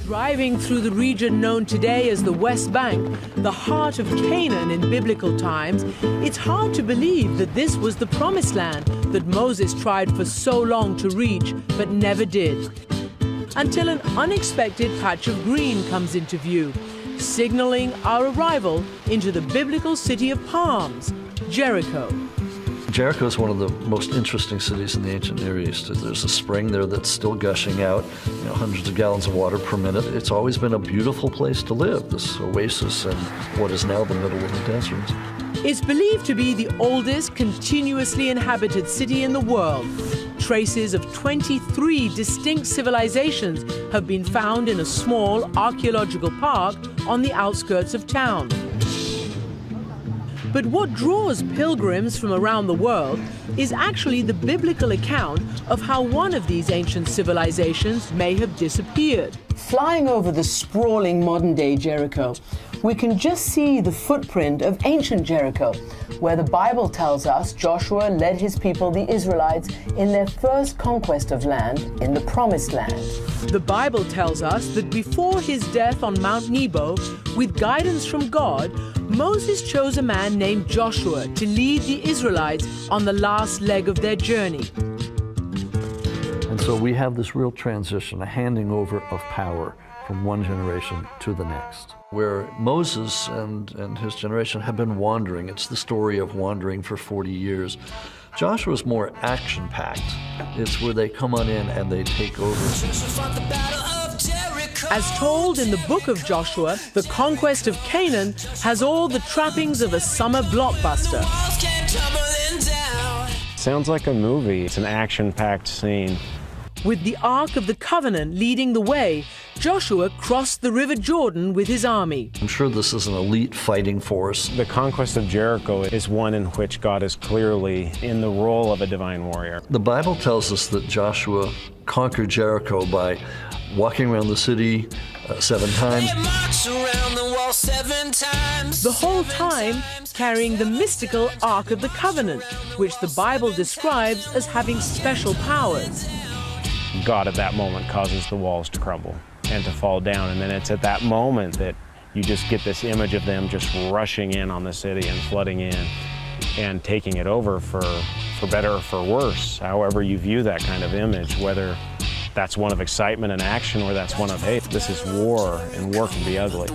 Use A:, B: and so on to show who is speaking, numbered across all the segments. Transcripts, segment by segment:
A: Driving through the region known today as the West Bank, the heart of Canaan in biblical times, it's hard to believe that this was the promised land that Moses tried for so long to reach, but never did. Until an unexpected patch of green comes into view, signaling our arrival into the biblical city of palms, Jericho.
B: Jericho is one of the most interesting cities in the ancient Near East. There's a spring there that's still gushing out, hundreds of gallons of water per minute. It's always been a beautiful place to live, this oasis in what is now the middle of the desert.
A: It's believed to be the oldest continuously inhabited city in the world. Traces of 23 distinct civilizations have been found in a small archaeological park on the outskirts of town. But what draws pilgrims from around the world is actually the biblical account of how one of these ancient civilizations may have disappeared. Flying over the sprawling modern-day Jericho, we can just see the footprint of ancient Jericho, where the Bible tells us Joshua led his people, the Israelites, in their first conquest of land in the Promised Land. The Bible tells us that before his death on Mount Nebo, with guidance from God, Moses chose a man named Joshua to lead the Israelites on the last leg of their journey.
B: And so we have this real transition, a handing over of power from one generation to the next, where Moses and his generation have been wandering. It's the story of wandering for 40 years. Joshua's more action-packed. It's where they come on in and they take over.
A: As told in the book of Joshua, the conquest of Canaan has all the trappings of a summer blockbuster.
C: Sounds like a movie. It's an action-packed scene.
A: With the Ark of the Covenant leading the way, Joshua crossed the River Jordan with his army.
B: I'm sure this is an elite fighting force.
C: The conquest of Jericho is one in which God is clearly in the role of a divine warrior.
B: The Bible tells us that Joshua conquered Jericho by walking around the city 7 times.
A: The whole time carrying the mystical Ark of the Covenant, which the Bible describes as having special powers.
C: God at that moment causes the walls to crumble and to fall down, and then it's at that moment that you just get this image of them just rushing in on the city and flooding in and taking it over for better or for worse, however you view that kind of image, whether that's one of excitement and action or that's one of, hey, this is war, and war can be ugly.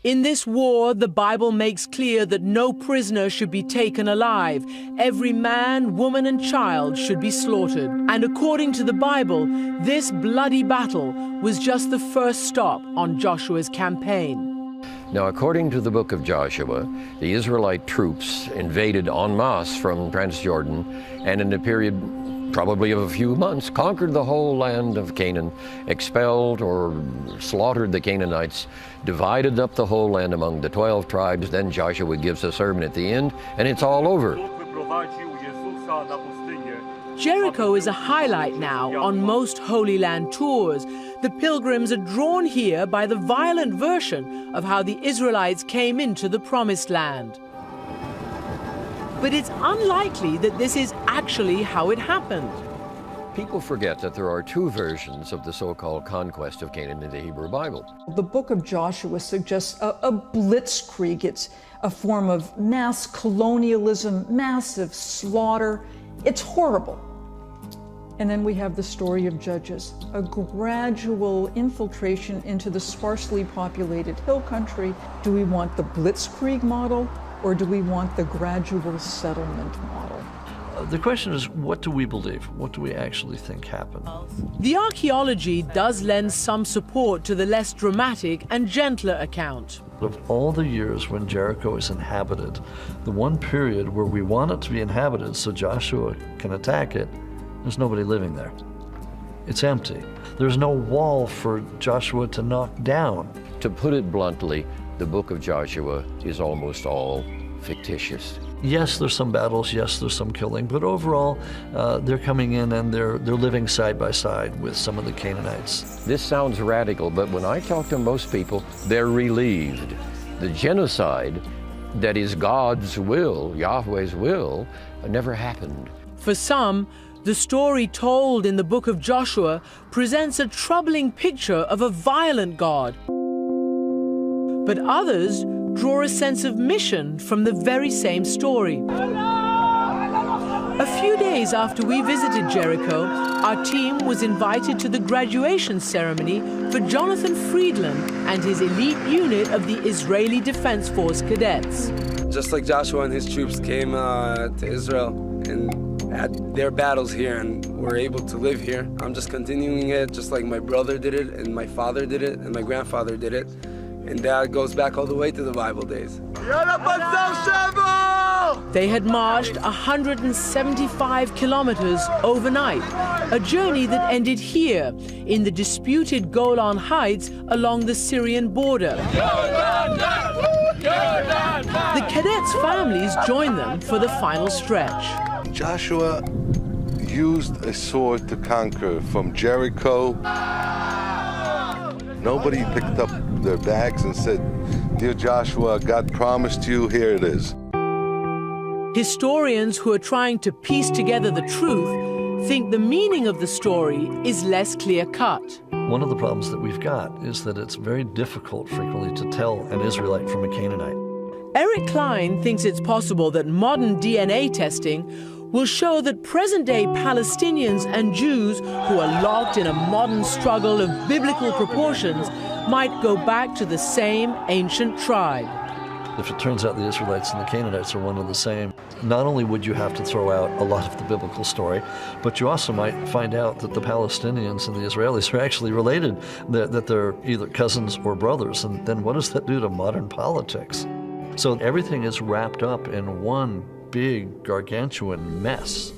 A: In this war, the Bible makes clear that no prisoner should be taken alive. Every man, woman, and child should be slaughtered. And according to the Bible, this bloody battle was just the first stop on Joshua's campaign.
D: Now, according to the book of Joshua, the Israelite troops invaded en masse from Transjordan, and in a period probably of a few months, conquered the whole land of Canaan, expelled or slaughtered the Canaanites, divided up the whole land among the 12 tribes. Then Joshua gives a sermon at the end, and it's all over.
A: Jericho is a highlight now on most Holy Land tours. The pilgrims are drawn here by the violent version of how the Israelites came into the Promised Land. But it's unlikely that this is actually how it happened.
D: People forget that there are 2 versions of the so-called conquest of Canaan in the Hebrew Bible.
E: The book of Joshua suggests a blitzkrieg. It's a form of mass colonialism, massive slaughter. It's horrible. And then we have the story of Judges, a gradual infiltration into the sparsely populated hill country. Do we want the blitzkrieg model, or do we want the gradual settlement model?
B: The question is, what do we believe? What do we actually think happened?
A: The archaeology does lend some support to the less dramatic and gentler account.
B: Of all the years when Jericho is inhabited, the one period where we want it to be inhabited so Joshua can attack it, there's nobody living there. It's empty. There's no wall for Joshua to knock down.
D: To put it bluntly, the book of Joshua is almost all fictitious.
B: Yes, there's some battles, yes, there's some killing, but overall, they're coming in and they're living side by side with some of the Canaanites.
D: This sounds radical, but when I talk to most people, they're relieved. The genocide that is God's will, Yahweh's will, never happened.
A: For some, The story told in the book of Joshua presents a troubling picture of a violent God. But others draw a sense of mission from the very same story. A few days after we visited Jericho, our team was invited to the graduation ceremony for Jonathan Friedland and his elite unit of the Israeli Defense Force cadets.
F: Just like Joshua and his troops came to Israel and had their battles here and were able to live here, I'm just continuing it just like my brother did it and my father did it and my grandfather did it. And that goes back all the way to the Bible days.
A: They had marched 175 kilometers overnight, a journey that ended here in the disputed Golan Heights along the Syrian border. The cadets' families joined them for the final stretch.
G: Joshua used a sword to conquer from Jericho. Nobody picked up their bags and said, "Dear Joshua, God promised you, here it is."
A: Historians who are trying to piece together the truth think the meaning of the story is less clear-cut.
B: One of the problems that we've got is that it's very difficult frequently to tell an Israelite from a Canaanite.
A: Eric Klein thinks it's possible that modern DNA testing will show that present-day Palestinians and Jews who are locked in a modern struggle of biblical proportions might go back to the same ancient tribe.
B: If it turns out the Israelites and the Canaanites are one and the same, not only would you have to throw out a lot of the biblical story, but you also might find out that the Palestinians and the Israelis are actually related, that they're either cousins or brothers, and then what does that do to modern politics? So everything is wrapped up in one big gargantuan mess.